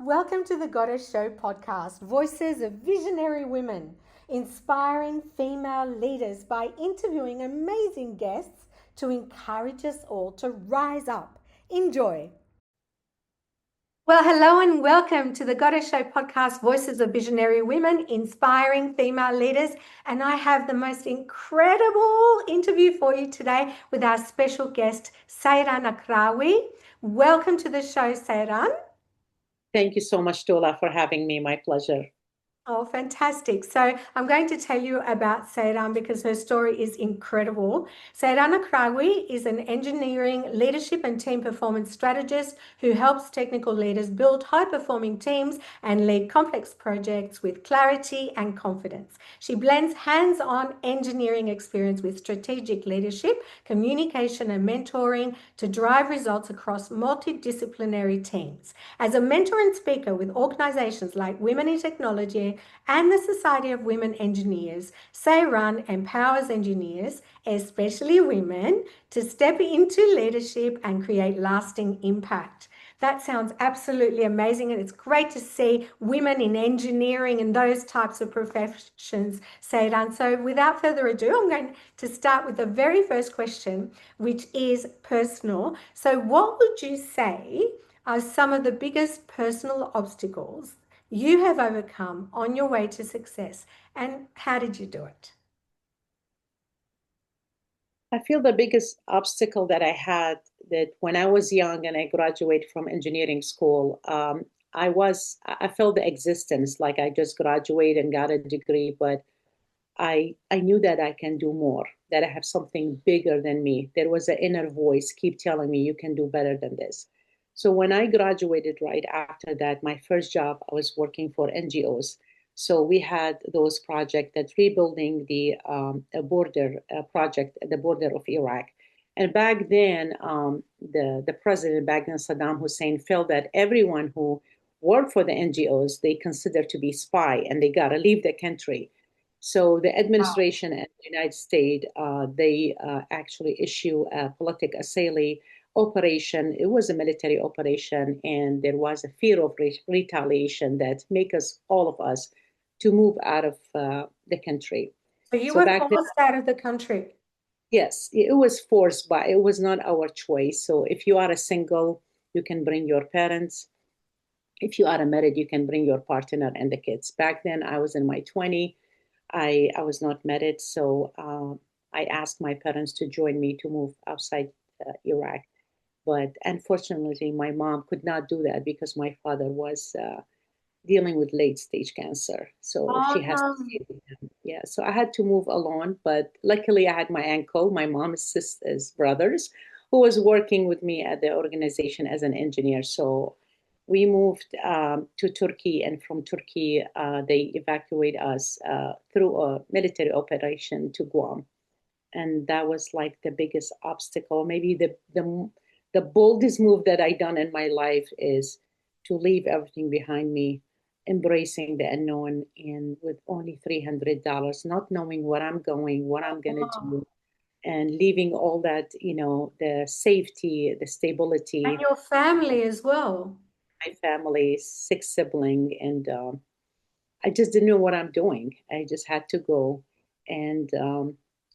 Welcome to the Goddess Show podcast, voices of visionary women, inspiring female leaders by interviewing amazing guests to encourage us all to rise up. Enjoy. Well, hello and welcome to the Goddess Show podcast, voices of visionary women, inspiring female leaders. And I have the most incredible interview for you today with our special guest, Sairan Aqrawi. Welcome to the show, Sairan. Thank you so much, Tula, for having me. My pleasure. Oh, fantastic. So I'm going to tell you about Sairan because her story is incredible. Sairan Aqrawi is an engineering, leadership and team performance strategist who helps technical leaders build high-performing teams and lead complex projects with clarity and confidence. She blends hands-on engineering experience with strategic leadership, communication and mentoring to drive results across multidisciplinary teams. As a mentor and speaker with organizations like Women in Technology and the Society of Women Engineers, Sairan empowers engineers, especially women, to step into leadership and create lasting impact. That sounds absolutely amazing, and it's great to see women in engineering and those types of professions, Sairan. So without further ado, I'm going to start with the very first question, which is personal. So what would you say are some of the biggest personal obstacles you have overcome on your way to success, and how did you do it? I feel the biggest obstacle that I had that when I was young and I graduated from engineering school, I felt the existence like I just graduated and got a degree, but I knew that I can do more, that I have something bigger than me. There was an inner voice keep telling me you can do better than this. So when I graduated right after that, my first job, I was working for NGOs. So we had those projects that rebuilding the border project at the border of Iraq. And back then, the president back then, Saddam Hussein, felt that everyone who worked for the NGOs, they considered to be spy and they got to leave the country. So the administration in the United States, they actually issue a political asylum operation. It was a military operation, and there was a fear of retaliation that make us, all of us, to move out of the country. So you So were back then, forced out of the country. yes, it was forced, but it was not our choice. So if you are a single, you can bring your parents. If you are married, you can bring your partner and the kids. Back then, I was in my 20s. I was not married, so I asked my parents to join me to move outside Iraq. But unfortunately, my mom could not do that because my father was dealing with late stage cancer. So Oh she has to no. stay with him. Yeah, so I had to move alone. But luckily, I had my uncle, my mom's sister's brothers, who was working with me at the organization as an engineer. So we moved to Turkey, and from Turkey, they evacuate us through a military operation to Guam. And that was like the biggest obstacle. Maybe the boldest move that I done in my life is to leave everything behind me, embracing the unknown, and with only $300, not knowing where I'm going, what I'm gonna Oh. do, and leaving all that, the safety, the And stability, your family as well. my family, six sibling, and I just didn't know what I'm doing. I just had to go, and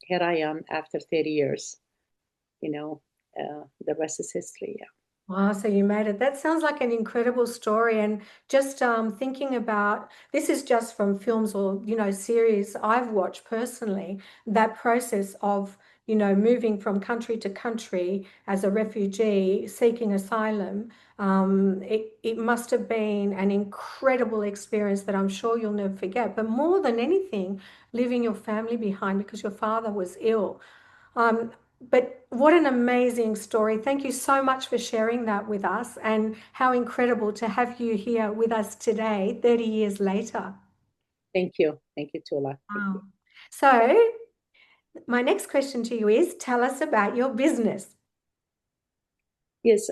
here I am after 30 years. You know, the rest is history. Yeah. Wow, so you made it. That sounds like an incredible story. And just thinking about this is just from films or, series I've watched personally, that process of, moving from country to country as a refugee seeking asylum. It must have been an incredible experience that I'm sure you'll never forget. But more than anything, leaving your family behind because your father was ill. But what an amazing story. Thank you so much for sharing that with us, and how incredible to have you here with us today, 30 years later. Thank you. Thank you, Tula. Thank you. Wow. So, my next question to you is tell us about your business. Yes,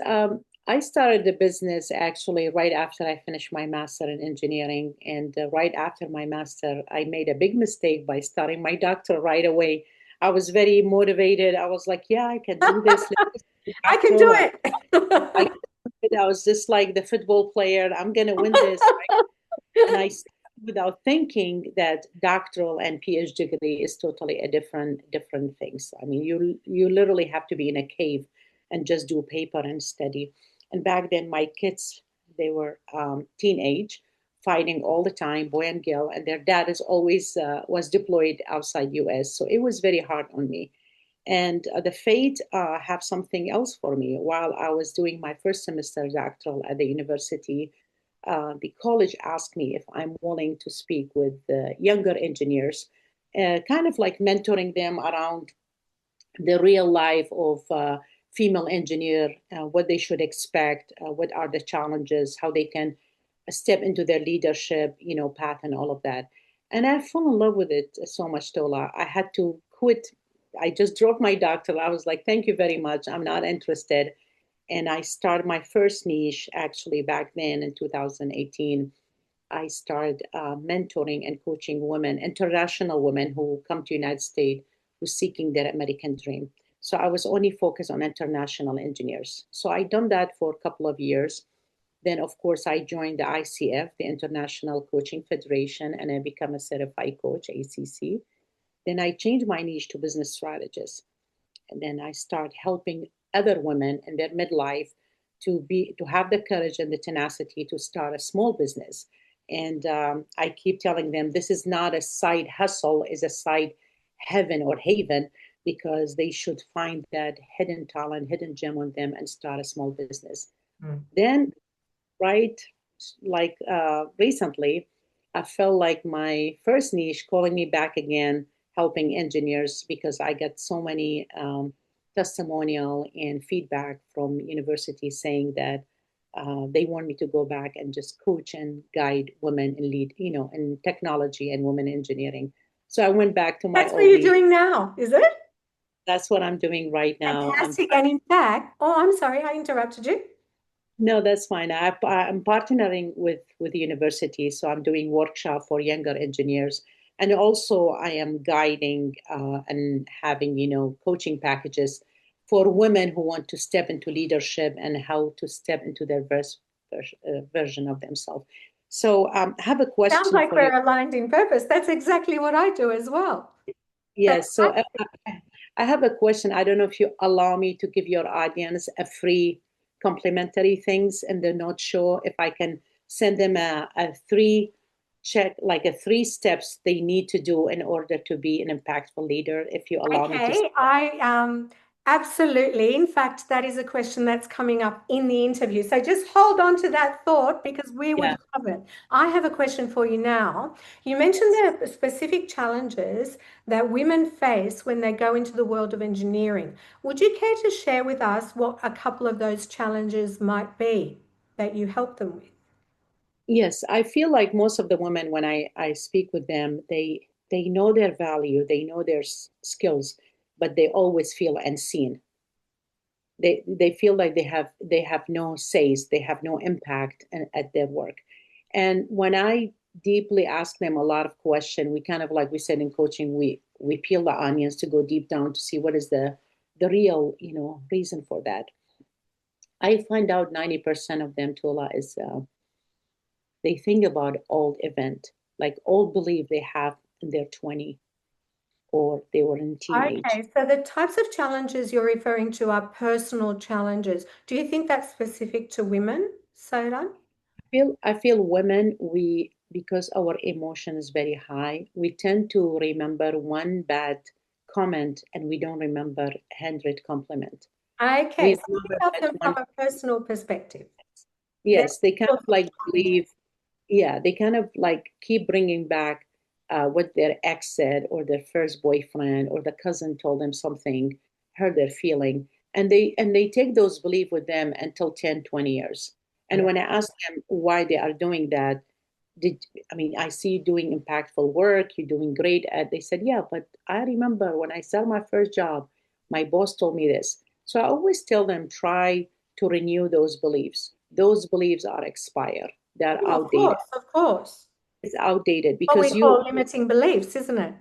I started the business actually right after I finished my master in engineering. And right after my master, I made a big mistake by starting my doctor right away. I was very motivated. I was like, yeah, I can do this. Let's do I can do doctoral. I it. can do I was just like the football player. I'm gonna win this, right? And I started without thinking that doctoral and PhD degree is totally a different things. I mean, you literally have to be in a cave and just do paper and study. And back then, my kids they were teenage, fighting all the time, boy and girl, and their dad is always was deployed outside U.S. So it was very hard on me. And the fate have something else for me. While I was doing my first semester doctoral at the university, the college asked me if I'm willing to speak with younger engineers, kind of like mentoring them around the real life of female engineer, what they should expect, what are the challenges, how they can step into their leadership, path and all of that. And I fell in love with it so much, Tola. I had to quit. I just dropped my doctoral. I was like, thank you very much. I'm not interested. And I started my first niche actually back then in 2018. I started mentoring and coaching women, international women who come to United States who's seeking their American dream. So I was only focused on international engineers. So I done that for a couple of years. Then, of course, I joined the ICF, the International Coaching Federation, and I become a certified coach, ACC. Then I changed my niche to business strategist. And then I start helping other women in their midlife to have the courage and the tenacity to start a small business. And I keep telling them this is not a side hustle, is a side heaven or haven, because they should find that hidden talent, hidden gem on them and start a small business. Then, right, like recently, I felt like my first niche calling me back again, helping engineers because I got so many testimonial and feedback from universities saying that they want me to go back and just coach and guide women and lead, in technology and women engineering. So I went back to my That's what old you're niche. doing now, is it? That's what I'm doing right now. Fantastic. And in fact, oh, I'm sorry, I interrupted you. No, that's fine. I'm partnering with the university, so I'm doing workshop for younger engineers, and also I am guiding and having coaching packages for women who want to step into leadership and how to step into their version of themselves. So I have a Sounds question like for you. we're aligned in purpose. That's exactly what I do as well. Yes, so Fantastic. I have a question. I don't know if you allow me to give your audience a free complimentary things, and they're not sure if I can send them a three check, like a three steps they need to do in order to be an impactful leader, if you allow me to. Okay, I absolutely. In fact, that is a question that's coming up in the interview. So just hold on to that thought because we would Yeah. love it. I have a question for you now. You mentioned there are specific challenges that women face when they go into the world of engineering. Would you care to share with us what a couple of those challenges might be that you help them with? Yes, I feel like most of the women, when I speak with them, they know their value, they know their skills, but they always feel unseen. They feel like they have no says, they have no impact at their work. And when I deeply ask them a lot of questions, we kind of, like we said in coaching, we peel the onions to go deep down to see what is the real reason for that. I find out 90% of them, Tula, is they think about old event, like old belief they have in their 20 or they were in teenage. Okay, so the types of challenges you're referring to are personal challenges. Do you think that's specific to women, Sairan? I feel women, we, because our emotion is very high, we tend to remember one bad comment and we don't remember 100 compliment. Okay, We so you remember help that them from one. a personal perspective. They're Yes, they kind of like challenges. believe, yeah, they kind of like keep bringing back what their ex said or their first boyfriend or the cousin told them something, hurt their feeling, and they take those beliefs with them until 10, 20 years. And Yeah. when I ask them why they are doing that, did I mean, I see you doing impactful work, you're doing great at, they said, yeah, but I remember when I started my first job, my boss told me this. So I always tell them, try to renew those beliefs. Those beliefs are expired, they're Oh, of outdated. course, of course. It's outdated What we because you call limiting beliefs, isn't it?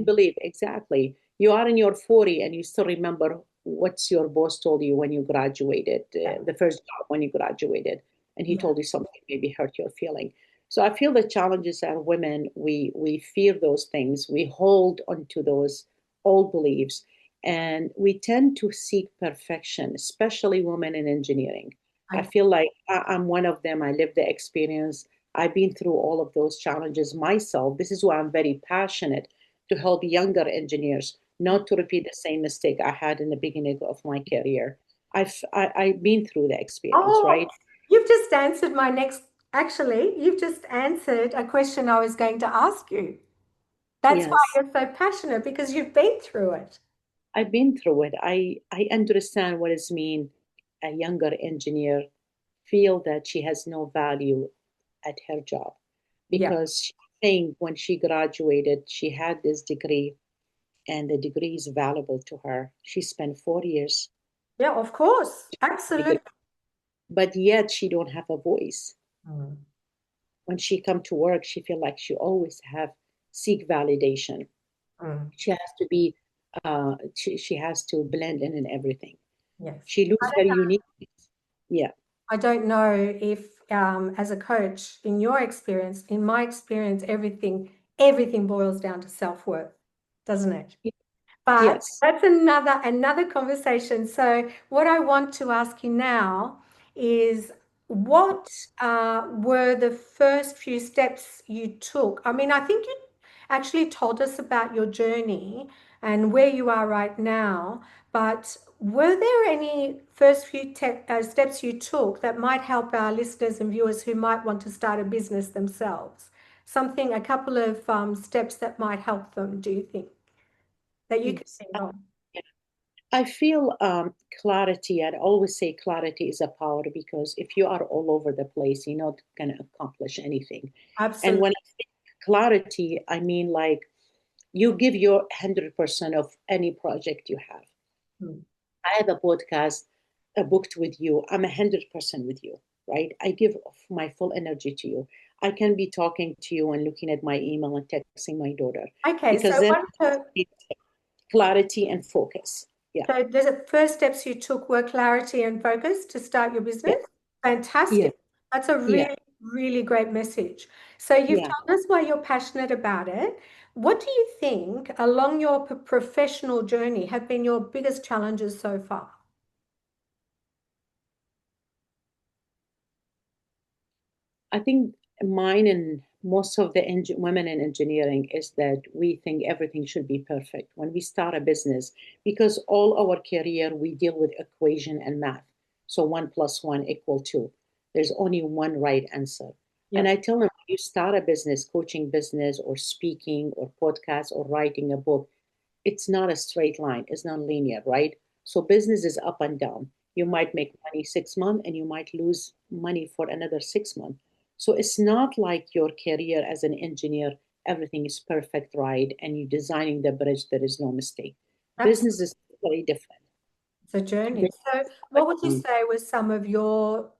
believe exactly. You are in your 40 and you still remember what's your boss told you when you graduated, Yeah. the first job when you graduated, and he Yeah. told you something maybe hurt your feeling. So I feel the challenges are women, we fear those things, we hold onto those old beliefs, and we tend to seek perfection, especially women in engineering. I Okay. feel like I'm one of them. I lived the experience. I've been through all of those challenges myself. This is why I'm very passionate to help younger engineers not to repeat the same mistake I had in the beginning of my career. I've been through the experience, Oh, right? you've just answered my next, actually, you've just answered a question I was going to ask you. That's why Yes, you're so passionate because you've been through it. I've been through it. I understand what it means a younger engineer feel that she has no value at her job Yeah. because she think when she graduated, she had this degree and the degree is valuable to her. She spent 4 years Yeah, of course. degree, Absolutely. but yet she don't have a voice. Mm. When she come to work, she feel like she always have seek validation. Mm. She has to be, she has to blend in everything. Yes. She lose her uniqueness. Yeah, I don't know if, as a coach, in your experience, in my experience, everything boils down to self-worth, doesn't it? But yes. that's another conversation. So what I want to ask you now is what were the first few steps you took? I mean, I think you actually told us about your journey and where you are right now, but were there any first few steps you took that might help our listeners and viewers who might want to start a business themselves? Something, a couple of steps that might help them, do you think, that you can Yes. think of? I feel clarity. I'd always say clarity is a power because if you are all over the place, you're not going to accomplish anything. And Absolutely. when I say clarity, I mean like you give your 100% of any project you have. I have a podcast booked with you. I'm 100% with you, right? I give my full energy to you. I can be talking to you and looking at my email and texting my daughter Okay, because so then one of the clarity and focus. Yeah. so the first steps you took were clarity and focus to start your Yeah. business. Yeah. Fantastic. That's a Yeah. really great message. So you've Yeah. told us why you're passionate about it. What do you think along your professional journey have been your biggest challenges so far? I think mine and most of the women in engineering is that we think everything should be perfect when we start a business because all our career we deal with equation and math. So 1 + 1 = 2. There's only one right answer. Yeah, And I tell them you start a business, coaching business or speaking or podcast or writing a book, it's not a straight line, it's not linear, right? So business is up and down. You might make money 6 months and you might lose money for another 6 months. So it's not like your career as an engineer, everything is perfect, right? And you're designing the bridge, there is no mistake. absolutely. Business is very different. It's a journey. Business So is up what would you and down. say was some of your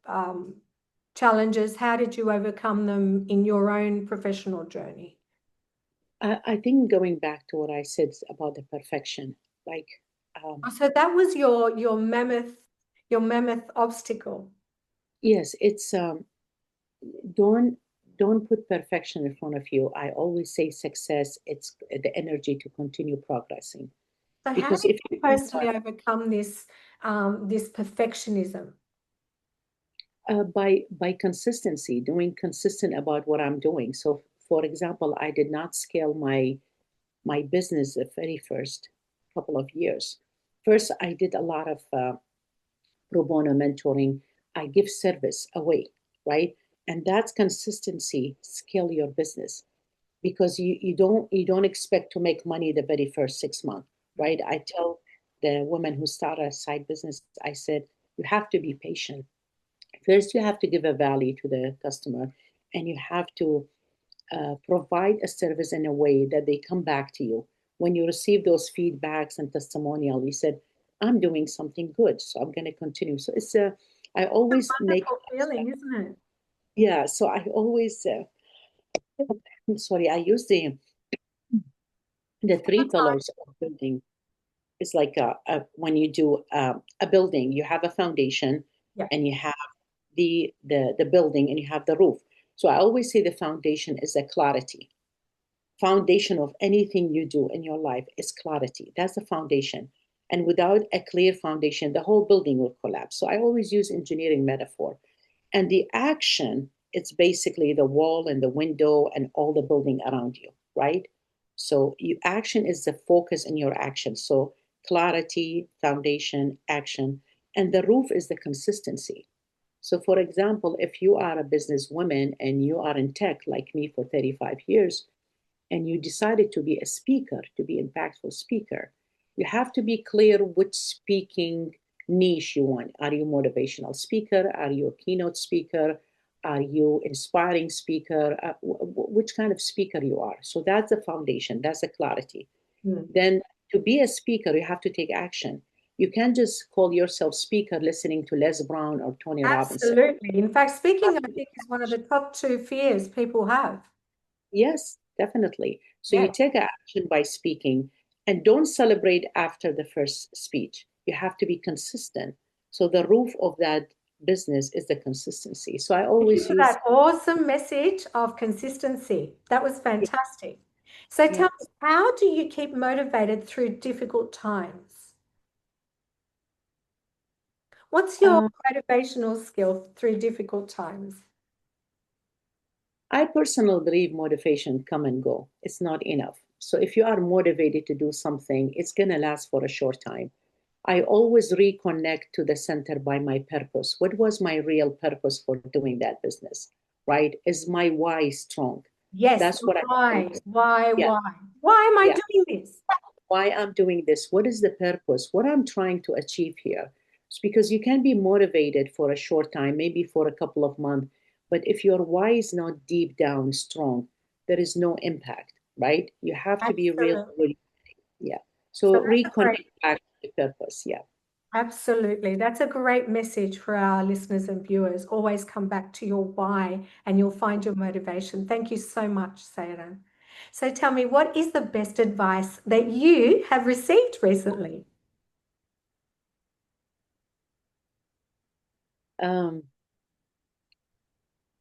challenges? How did you overcome them in your own professional journey? I think going back to what I said about the perfection, like, Oh, so that was your mammoth obstacle. yes, it's don't don't put perfection in front of you. I always say success, it's the energy to continue progressing. So how Because did if you you personally overcome this perfectionism? by consistency, doing consistent about what I'm doing. So for example, I did not scale my business the very first couple of years. First, I did a lot of pro bono mentoring. I give service away, right? And that's consistency, scale your business because you don't expect to make money the very first 6 months, right? I tell the women who start a side business, I said, you have to be patient. First, you have to give a value to the customer, and you have to provide a service in a way that they come back to you. When you receive those feedbacks and testimonial, you said, I'm doing something good, so I'm going to continue. So I always make, Wonderful feeling, isn't it? yeah, so I always, sorry, I use the three That's right. pillars of building. It's like when you do a building, you have a foundation Yeah. and you have the building and you have the roof. So I always say the foundation is the clarity. Foundation of anything you do in your life is clarity. That's the foundation. And without a clear foundation, the whole building will collapse. So I always use engineering metaphor. And the action, it's basically the wall and the window and all the building around you, right? So you action is the focus in your action. So clarity, foundation, action, and the roof is the consistency. So for example, if you are a businesswoman and you are in tech like me for 35 years, and you decided to be a speaker, to be impactful speaker, you have to be clear which speaking niche you want. Are you a motivational speaker? Are you a keynote speaker? Are you inspiring speaker? Which kind of speaker you are? So that's the foundation. That's the clarity. Mm. Then to be a speaker, you have to take action. You can't just call yourself speaker listening to Les Brown or Tony Robbins. Absolutely. In fact, speaking, I think, is one of the top two fears people have. Yes, definitely. So Yeah. you take action by speaking and don't celebrate after the first speech. You have to be consistent. So the roof of that business is the consistency. So I Thank you always for use, that awesome message of consistency. That was fantastic. So yeah. tell me, how do you keep motivated through difficult times? What's your Uh, motivational skill through difficult times? I personally believe motivation come and go. It's not enough. So if you are motivated to do something, it's going to last for a short time. I always reconnect to the center by my purpose. What was my real purpose for doing that business? Right? Is my why strong? Yes, That's what I why? always, Why? yeah, Why? Why am I yeah. doing this? Why I'm doing this? What is the purpose? What I'm trying to achieve here? It's because you can be motivated for a short time, maybe for a couple of months, but if your why is not deep down strong, there is no impact, right? You have to be real, Absolutely. yeah. So So that's a great, reconnect back to the purpose, yeah. absolutely. That's a great message for our listeners and viewers. Always come back to your why and you'll find your motivation. Thank you so much, Sairan. So tell me, what is the best advice that you have received recently? Um,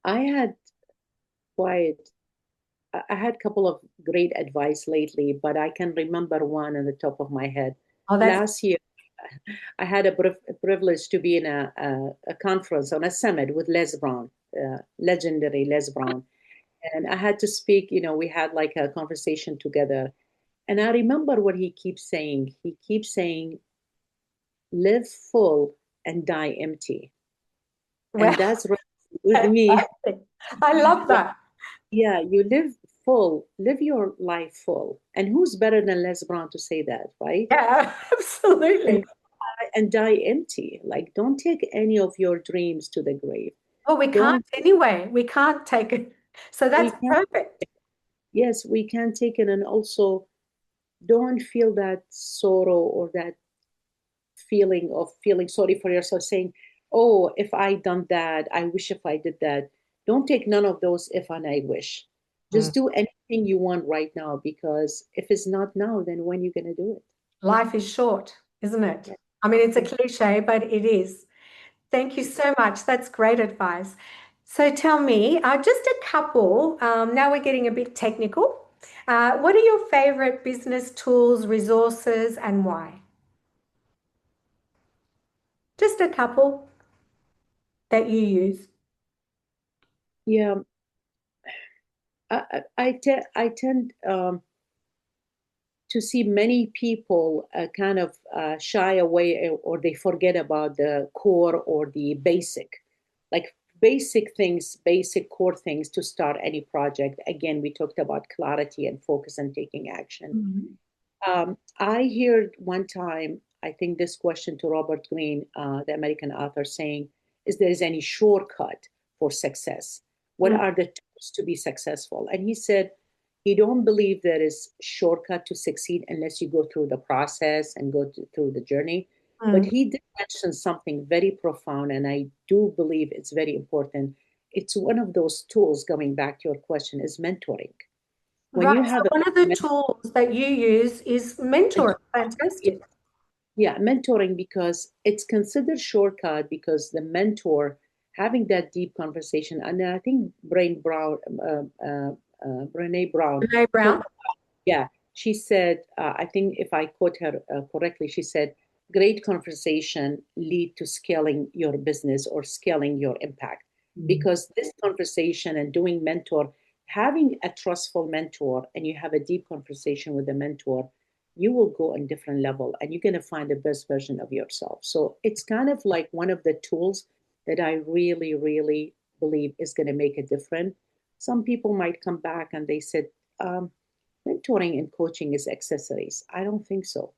I had quite, I had a couple of great advice lately, but I can remember one on the top of my head. Oh, that's Last year, I had a privilege to be in a conference on a summit with Les Brown, legendary Les Brown. And I had to speak, we had like a conversation together. And I remember what he keeps saying. He keeps saying, live full and die empty. And well, that's right with me. fantastic. I love that. Yeah, you live full, live your life full. And who's better than Les Brown to say that, right? Yeah, And, absolutely. and die empty. Like, don't take any of your dreams to the grave. Well, we can't Don't, anyway. We can't take it. So we that's can't, perfect. yes, we can take it. And also, don't feel that sorrow or that feeling of feeling sorry for yourself, saying, oh, if I done that, I wish if I did that. Don't take none of those if and I wish. Mm. Just do anything you want right now because if it's not now, then when you gonna do it? Life is short, isn't it? Yeah. I mean, it's a Yeah. cliche, but it is. Thank you so much. That's great advice. So tell me, just a couple, now we're getting a bit technical. What are your favorite business tools, resources, and why? Just a couple that you use. Yeah, I tend to see many people kind of shy away or they forget about the core or the basic, like basic things, basic core things to start any project. Again, we talked about clarity and focus and taking action. Mhm. I heard one time, I think this question to Robert Greene, the American author, saying, is there is any shortcut for success? What Mm. are the tools to be successful? And he said, he don't believe there is shortcut to succeed unless you go through the process and through the journey. But Mm. he did mention something very profound, and I do believe it's very important. It's one of those tools, going back to your question, is mentoring. When Right. you So have a one of the mentor, tools that you use is mentoring. Fantastic. Yeah, mentoring because it's considered shortcut because the mentor having that deep conversation, and I think Brene Brown Renee talked. Brown. Yeah, she said, I think if I quote her correctly, she said, "Great conversation lead to scaling your business or scaling your impact." Mm. Because this conversation and doing mentor, having a trustful mentor, and you have a deep conversation with the mentor, you will go on different level and you're going to find the best version of yourself. So it's kind of like one of the tools that I really, really believe is going to make a difference. Some people might come back and they said, mentoring and coaching is accessories. I don't think so.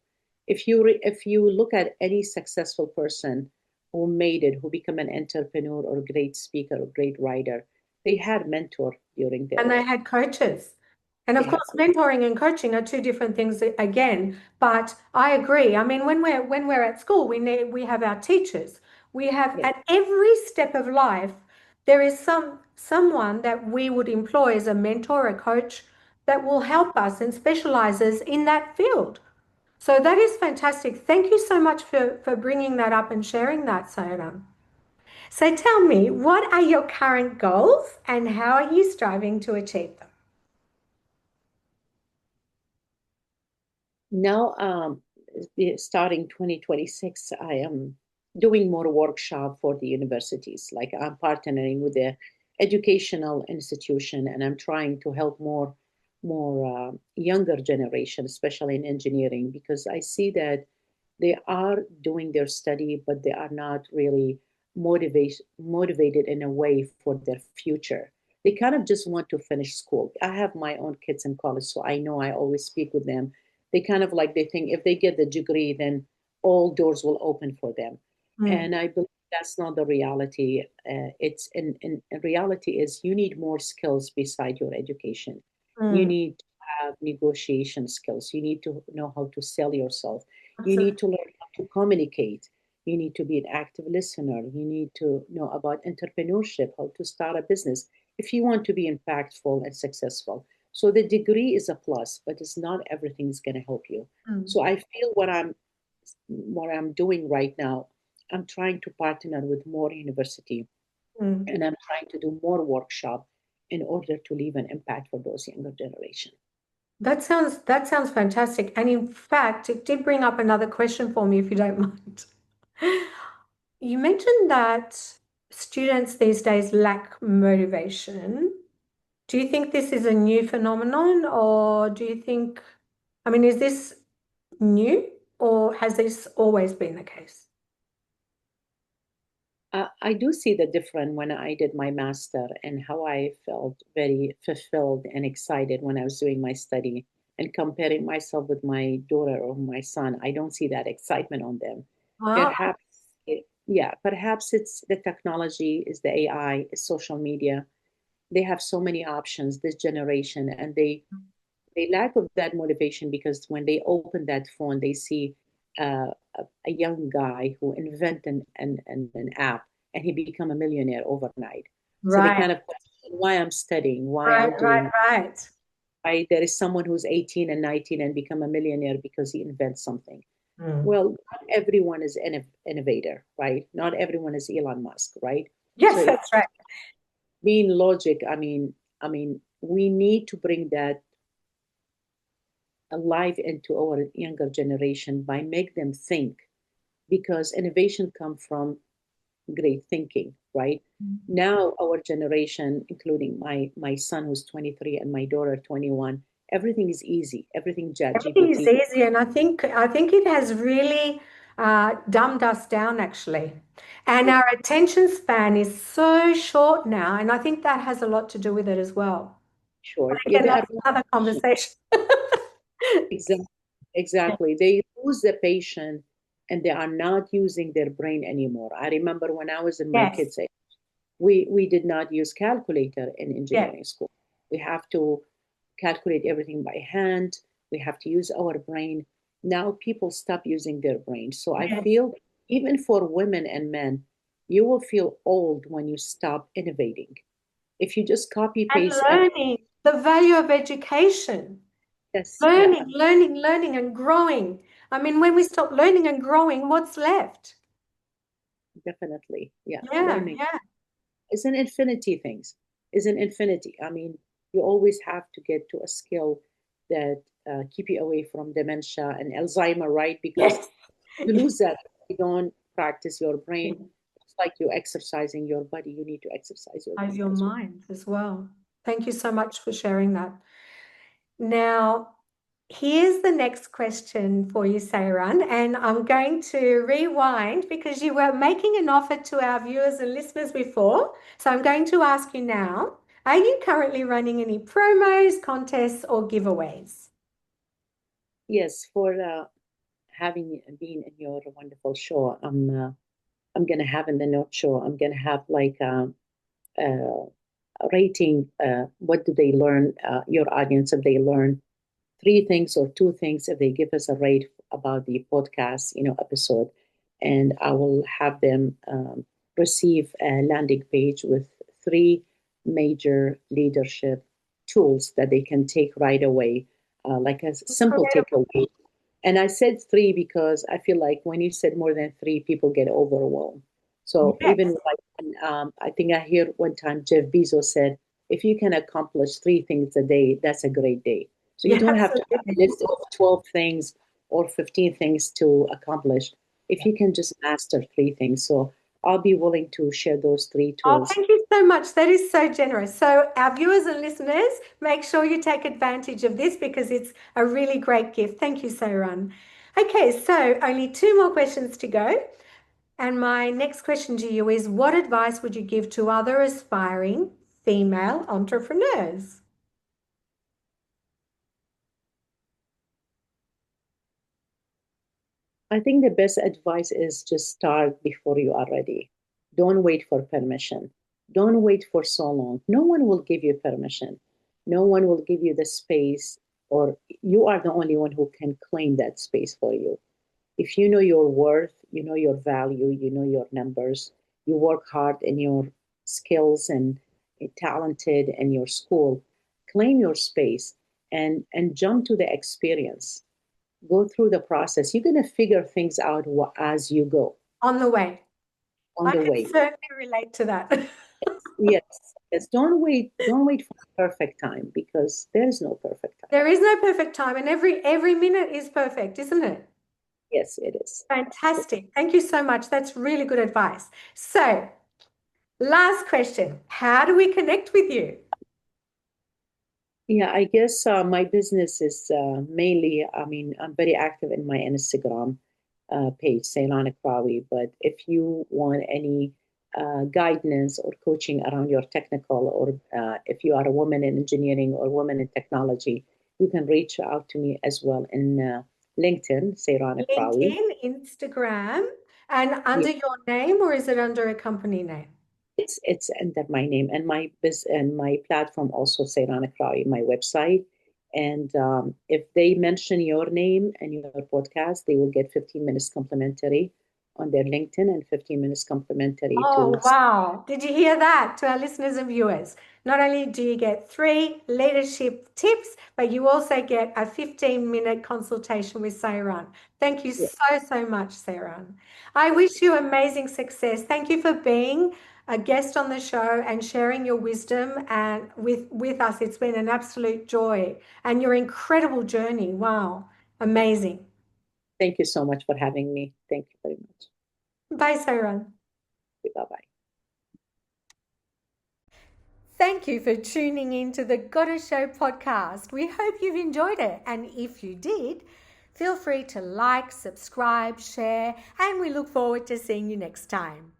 If you look at any successful person who made it, who become an entrepreneur or a great speaker or great writer, they had mentor during And their they had coaches. And they of had course, mentoring and coaching are two different things again. But I agree. I mean, when we're at school, we have our teachers. We have yes, at every step of life, there is someone that we would employ as a mentor, a coach that will help us and specializes in that field. So that is fantastic. Thank you so much for bringing that up and sharing that, Sayara. So tell me, what are your current goals and how are you striving to achieve them? now starting 2026, I am doing more workshop for the universities. Like I'm partnering with the educational institution and I'm trying to help more younger generation, especially in engineering, because I see that they are doing their study but they are not really motivated in a way for their future. They kind of just want to finish school. I have my own kids in college, so I know, I always speak with them. They kind of like, they think if they get the degree, then all doors will open for them. Mm, And I believe that's not the reality. It's in reality is you need more skills beside your education. You mm, need to have negotiation skills. You need to know how to sell yourself. You absolutely. need to learn how to communicate. You need to be an active listener. You need to know about entrepreneurship, how to start a business if you want to be impactful and successful. So the degree is a plus, but it's not everything is going to help you. Mm, So I feel what I'm doing right now, I'm trying to partner with more university mm. and I'm trying to do more workshop in order to leave an impact for those younger generation. That sounds fantastic. And in fact, it did bring up another question for me, if you don't mind. You mentioned that students these days lack motivation. Do you think this is a new phenomenon, or do you think, I mean, is this new, or has this always been the case? I do see the difference when I did my master and how I felt very fulfilled and excited when I was doing my study and comparing myself with my daughter or my son. I don't see that excitement on them. Ah, Perhaps, yeah, perhaps it's the technology, is the AI, is social media. They have so many options this generation, and they lack of that motivation because when they open that phone, they see a young guy who invent an app and he become a millionaire overnight. So they right, kind of question why I'm studying, why right, I'm right, doing, right. why there is someone who's 18 and 19 and become a millionaire because he invents something. Mm. Well, not everyone is an innovator, right? Not everyone is Elon Musk, right? So Yes, if that's right. being logic, I mean, we need to bring that alive into our younger generation by make them think because innovation comes from great thinking, right? Now our generation, including my son who's 23 and my daughter 21, everything is easy, everything chat Everything is gpt. easy, and I think it has really dumbed us down actually. And our attention span is so short now, and I think that has a lot to do with it as well. But Sure, yeah, again, they are that's another conversation. exactly, exactly, they lose the patience and they are not using their brain anymore. I remember when I was in my Yes, kids, we did not use calculator in yes, engineering school. We have to calculate everything by hand. We have to use our brain. Now people stop using their brain. So I yes. feel even for women and men, you will feel old when you stop innovating. If you just copy And paste everything, learning, the value of education, yes, yeah, learning, learning, learning, and growing. I mean, when we stop learning and growing, what's left? Definitely. Yeah. Yeah, Learning. yeah. It's an infinity things. It's an infinity. I mean, you always have to get to a skill that keep you away from dementia and Alzheimer, right? Because Yes. you Yes. lose that if you don't practice your brain. It's like you're exercising your body. You need to exercise your As brain your as well. mind as well. Thank you so much for sharing that. Now, here's the next question for you, Sairan, and I'm going to rewind because you were making an offer to our viewers and listeners before. So I'm going to ask you now, are you currently running any promos, contests, or giveaways? Yes, for having been in your wonderful show, I'm gonna have in the note show. I'm gonna have like uh, rating. What do they learn? Your audience, if they learn three things or two things, if they give us a rate about the podcast, episode, and I will have them receive a landing page with three major leadership tools that they can take right away, like a simple Incredible. takeaway. And I said three because I feel like when you said more than three, people get overwhelmed. So even Yes. like, I think I heard one time Jeff Bezos said, if you can accomplish three things a day, that's a great day. So you Yeah, don't have to have a absolutely. list of 12 things or 15 things to accomplish. If Yeah. you can just master three things. So I'll be willing to share those three Oh, tools. thank you so much. That is so generous. So, our viewers and listeners, make sure you take advantage of this because it's a really great gift. Thank you, Sairan. Okay, so only two more questions to go. And my next question to you is, what advice would you give to other aspiring female entrepreneurs? I think the best advice is just start before you are ready. Don't wait for permission. Don't wait for so long. No one will give you permission. No one will give you the space, or you are the only one who can claim that space for you. If you know your worth, you know your value, you know your numbers, you work hard in your skills and talented in your school, claim your space and jump to the experience. Go through the process. You're going to figure things out as you go On the way. on I the can way. certainly relate to that. Yes, yes. Don't wait for the perfect time because there is no perfect time. There is no perfect time, and every minute is perfect, isn't it? Yes, it is. Fantastic. Thank you so much. That's really good advice. So, last question. How do we connect with you? Yeah, I guess my business is mainly, I mean, I'm very active in my Instagram page, Sairan Aqrawi. But if you want any guidance or coaching around your technical, or if you are a woman in engineering or woman in technology, you can reach out to me as well in LinkedIn, Sairan Aqrawi. LinkedIn, Instagram, and Yeah, under your name, or is it under a company name? it's under my name and my and my platform also Sairan Aqrawi, my website. And if they mention your name and your podcast, they will get 15 minutes complimentary on their LinkedIn and 15 minutes complimentary Oh, to. wow. Did you hear that to our listeners and viewers? Not only do you get 3 leadership tips, but you also get a 15-minute consultation with Sairan. Thank you Yeah, so much, Sairan. I wish you amazing success. Thank you for being a guest on the show and sharing your wisdom and with us. It's been an absolute joy and your incredible journey. Wow. Amazing. thank you so much for having me. Thank you very much. Bye, Sairan. Bye bye. Thank you for tuning in to the Gotta Show podcast. We hope you've enjoyed it. And if you did, feel free to like, subscribe, share, and we look forward to seeing you next time.